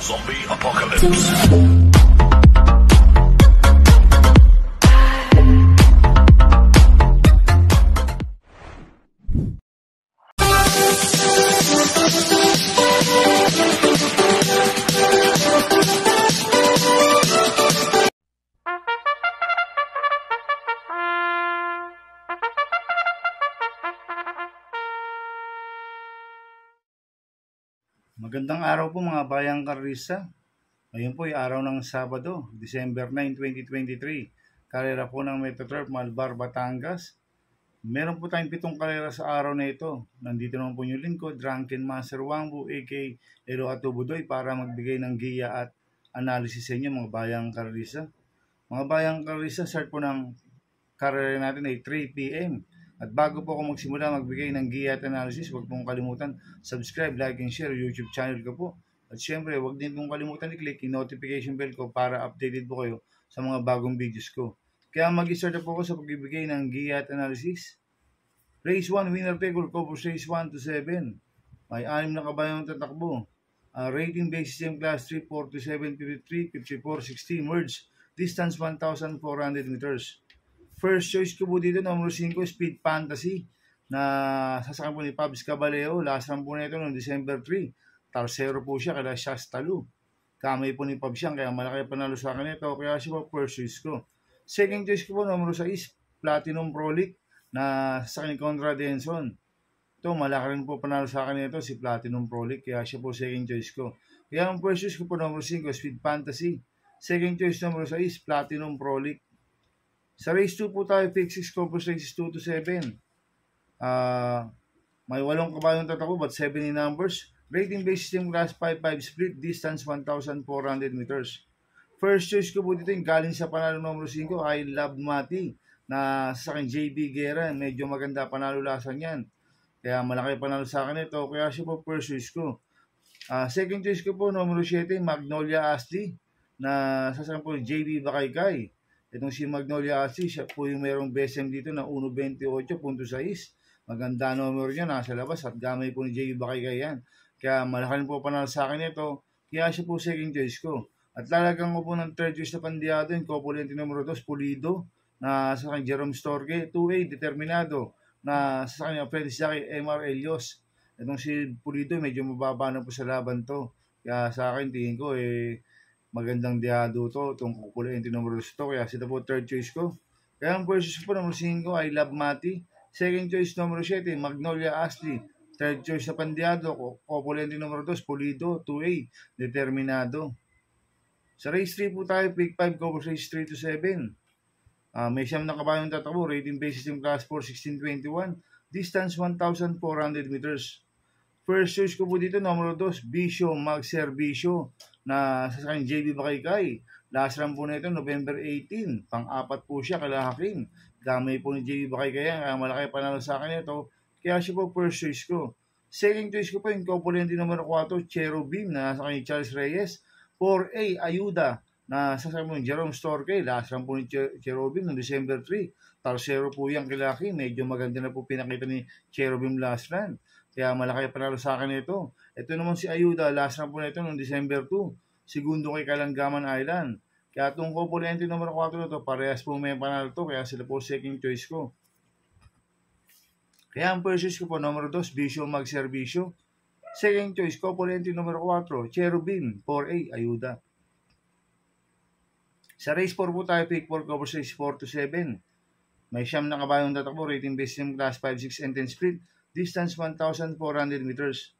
Zombie Apocalypse. Magandang araw po mga bayang karista. Ngayon po ay araw ng Sabado, December 9, 2023. Karera po ng Metoturf Malbar, Batangas. Meron po tayong 7 karera sa araw na ito. Nandito naman po yung lingkod, Drunken Master Wangbu, a.k.a. Ero Atubudoy, para magbigay ng giya at analysis sa inyo mga bayang karista. Mga bayang karista, start po ng karera natin ay 3 p.m. At bago po ako magsimula magbigay ng giya at analysis, huwag pong kalimutan subscribe, like, and share YouTube channel ko po. At syempre, huwag din pong kalimutan i-click yung notification bell ko para updated po kayo sa mga bagong videos ko. Kaya mag-start na po ako sa pagbibigay ng giya at analysis. Race 1, winner figure ko po race 1 to 7. May 6 na kabayang tatakbo. Rating base system class 3, 47, 53, 54, 16 words. Distance 1,400 meters. First choice ko po dito, number 5, Speed Fantasy, na sasakyan po ni Pabs Caballero. Last run po na ito noong December 3. Tarsero po siya, kaya Shastalu. Kamay po ni Pabs yan, kaya malaki panalo sa akin ito. Kaya siya po first choice ko. Second choice ko po, number 6, Platinum Prolic, na sasakyan ni Conrad Denson. Ito, malaki rin po panalo sa akin ito, si Platinum Prolic, kaya siya po second choice ko. Kaya ang first choice ko po, number 5, Speed Fantasy. Second choice, number 6, Platinum Prolic. Sa race 2 po tayo, pick 6 Corpus races 2 to 7. May 8 kabayong tatakbo but 7 in numbers. Rating base system class 5-5 split, distance 1,400 meters. First choice ko po dito yung galing sa panalo number 5, I Love Mati, na sa akin JB Guerra. Medyo maganda panalo lasan yan. Kaya malaki panalo sa akin ito, kaya siya po first choice ko. Second choice ko po, number 7, Magnolia Ashley, na sa akin po JB Bakaykay. Itong si Magnolia Ashley, siya po yung mayroong BSM dito na 1.28.6. Maganda numero niya, nasa labas at gamay po ni JB Bakaykay yan. Kaya malaki po panalo sa akin ito, kaya siya po second choice ko. At lalagyan ko po ng third choice na pandiado, yung Copulente numero 2, Pulido, na sa akin Jerome Storge, 2A, Determinado, na sa akin Freddy Saki, MR Elios. Itong si Pulido, medyo mababa na po sa laban to. Kaya sa akin, tingin ko magandang diado to, itong Copulente numero 2 to, kaya sila po third choice ko. Kaya ang first choice po numero 5, I Love Mati. Second choice numero 7, Magnolia Ashley. Third choice na pandiado, Copulente numero 2, Pulido, 2A, Determinado. Sa race 3 po tayo, pick 5, cover race 3 to 7. May 7 na kabayong tatakbo, rating base system class 4, 1621, distance 1,400 meters. First choice ko po dito, numero 2, Bisyo Mag Servicio, na sa akin JB Bakaykay. Last run po na ito, November 18. Pang-apat po siya, kala Hakim. Gamay po ni JB Bakaykay, kaya malaki panalo sa akin ito. Kaya siya po first choice ko. Second choice ko po yung Copulente numero 4, Cherubim, na sa akin Charles Reyes. 4A, Ayuda, na sa akin po yung Jerome Storke. Last run po ni Cherubim noong December 3. Tarsero po yan kila Hakim. Medyo maganda na po pinakita ni Cherubim last run. Kaya malaki panalo sa akin ito. Ito naman si Ayuda, last run po na ito noong December 2. Segundo kay Kalangaman Island. Kaya itong Copulente numero 4 na ito, parehas po may panalo ito, kaya sila po second choice ko. Kaya ang first choice ko po, numero 2, Bisyo Mag Servicio. Second choice, Copulente numero 4, Cherubim, 4A, Ayuda. Sa race 4 po tayo, pick 4, cover race 4 to 7. May 7 na kabayong tatakbo, rating base system class 5, 6, and 10 split. Distance 1,400 meters.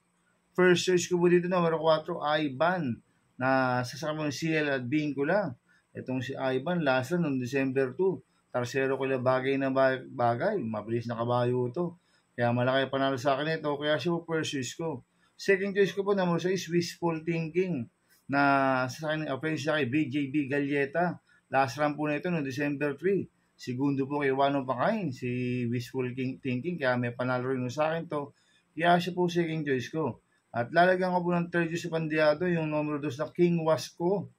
First choice ko po dito, numero 4, Ivan, na sasakyan mo yung CL at Bingkula. Itong si Ivan, last run noong December 2. Tarsero ko lang bagay na bagay. Mabilis na kabayo ito. Kaya malaki panalo sa akin ito. Kaya siya po first choice ko. Second choice ko po, numero 6, Wishful Thinking, na sasakyan ng offense kay BJB Galleta. Last run po na ito noong December 3. Segundo po kay Wano Pakain, si Wishful Thinking, kaya may panalo rin sa akin to. Kaya siya po second choice ko. At lalagyan ko po ng third choice sa pandiado, yung numero 2 na King Wasco,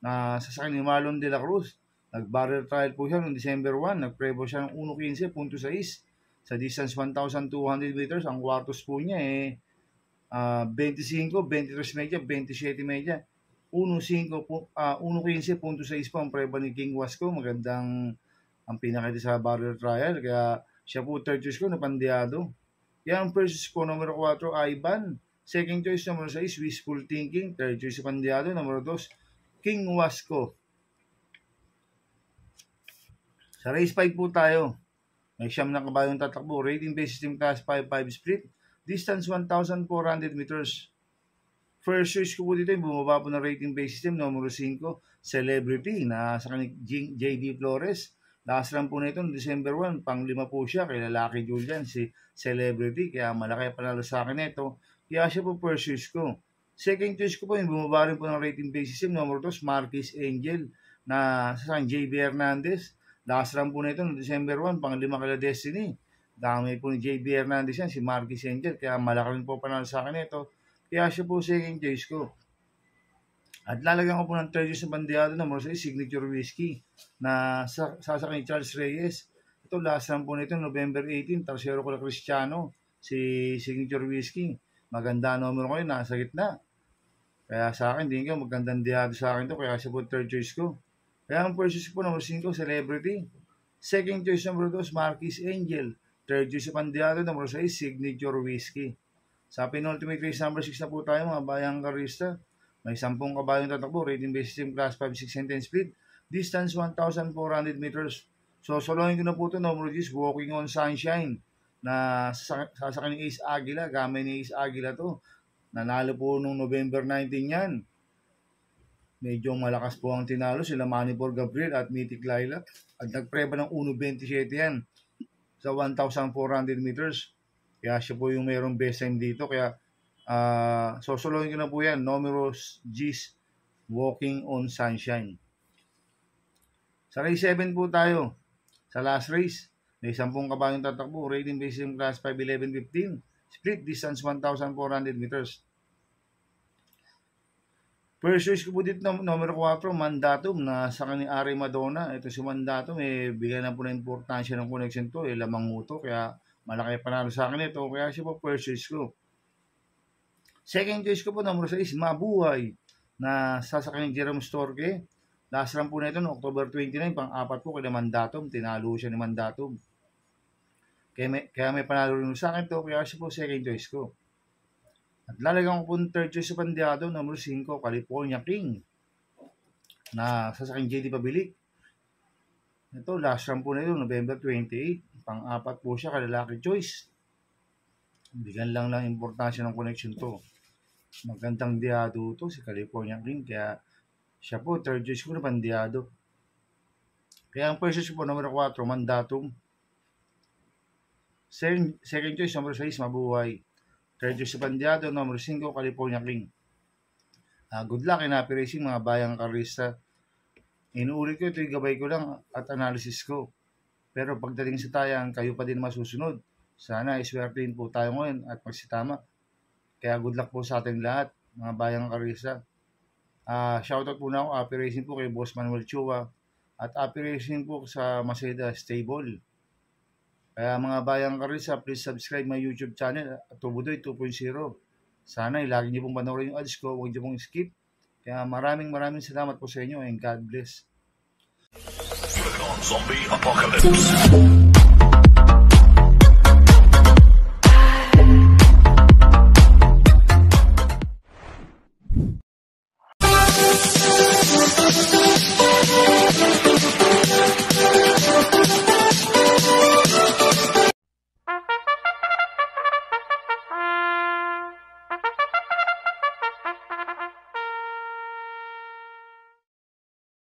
na sasakyan ni Marlon De La Cruz. Nag-barrel trial po siya noong December 1. Nag-prevo siya ng 1.15.6 sa distance 1,200 meters. Ang quartos po niya 25, 23 media, 27 media. 1.15.6 po ang preba ni King Wasco. Magandang ang pinakita sa barrier trial. Kaya siya po third choice ko na Pandiado. Kaya ang first choice ko numero 4, Ivan. Second choice numero 6, Wishful Thinking. Third choice Pandiado. Numero 2, King Wasco. Sa race 5 po tayo. May siyam na kabayong tatakbo. Rating based system class 5-5 split. Distance 1,400 meters. First choice ko po dito yung bumaba po ng rating based system. Numero 5, Celebrity na sa kanig JD Flores. Last run po na ito, December 1, pang 5 po siya kay lalaki Julian, si Celebrity. Kaya malaki panalo sa akin ito. Kaya siya po first choice ko. Second choice ko po yung bumaba rin po ng rating based system. Numero 2, Marquis Angel na sa JB Hernandez. Last run po na ito, December 1, pang 5 kay Destiny. Dami po ni JB Hernandez yan, si Marquis Angel. Kaya malaki rin po panalo sa akin ito. Kaya siya po second choice ko. At lalagyan ko po ng third choice na Pandiado numero 6, Signature Whiskey na sasakay ni Charles Reyes. Ito last run po nito, November 18, Tercero ko na Cristiano, si Signature Whiskey. Maganda numero ko yun, nasa gitna. Kaya sa akin, hindi ka magandang diado sa akin to, kaya siya po third choice ko. Kaya ang first choice ko numero 5, Celebrity. Second choice numero 2, Marquis Angel. Third choice sa Pandiado numero 6, Signature Whiskey. Sa penultimate race number 6 na po tayo mga bayang karista. May 10 kabayong tatakbo, rating based system class 5, 6, and 10 speed. Distance 1,400 meters. So, solohin ko na po ito, numero 10, Walking on Sunshine. Na sasakay ni Ace Aguila, gamay ni Ace Aguila to. Nanalo po nung November 19 yan. Medyo malakas po ang tinalo, sila Manipur Gabriel at Mythic Lilac. At nagpreba ng 1.27 yan sa 1,400 meters. Kaya siya po yung mayroong best time dito. Kaya, sosolohin ko na po yan. Numero G's, Walking on Sunshine. Sa race 7 po tayo. Sa last race, may 10 kabayong tatakbo. Rating based in class 5, 11, 15. Split distance 1,400 meters. First choice ko po dito numero 4, Mandatum na sa kanyang Ari Madonna. Ito si Mandatum, bigyan na po na importansya ng connection to. Lamang mo to. Kaya malaki panalo sa akin ito. Kaya siya po first choice ko. Second choice ko po, numero 6, Mabuhay, na sasakyan ni Jerome Storge. Last run po na ito, no, October 29, pang-4 po kay Mandatum. Tinalo siya ni Mandatum. Kaya may panalo rin sa akin ito, kaya siya po second choice ko. At lalagyan ko po ng third choice sa Pandiado, numero 5, California King, na sasakyan JD Pabilik. Ito, last run po na ito, November 28, pang-4 po siya kay lalaki choice. Bigyan lang importansya ng connection to. Magandang diado to si California King. Kaya siya po, third choice ko na Pandiado. Kaya ang first choice po, numero 4, Mandatum. Second choice, numero 6, Mabuhay. Third choice sa Pandiado, numero 5, California King. Good luck in happy racing mga bayang karista. Inuulit ko ito, gabay ko lang at analysis ko. Pero pagdating sa tayang, kayo pa din masusunod. Sana iswertein po tayo ngayon at magsitama. Kaya good luck po sa ating lahat, mga bayang karisa. Shoutout po na ako, happy racing po kay Boss Manuel Chua. At happy racing po sa Maseda Stable. Kaya mga bayang karisa, please subscribe my YouTube channel, Tubudoy 2.0. Sana lagi niyo pong panoorin yung ads ko, huwag niyo pong skip. Kaya maraming salamat po sa inyo and God bless. Zombie Apocalypse.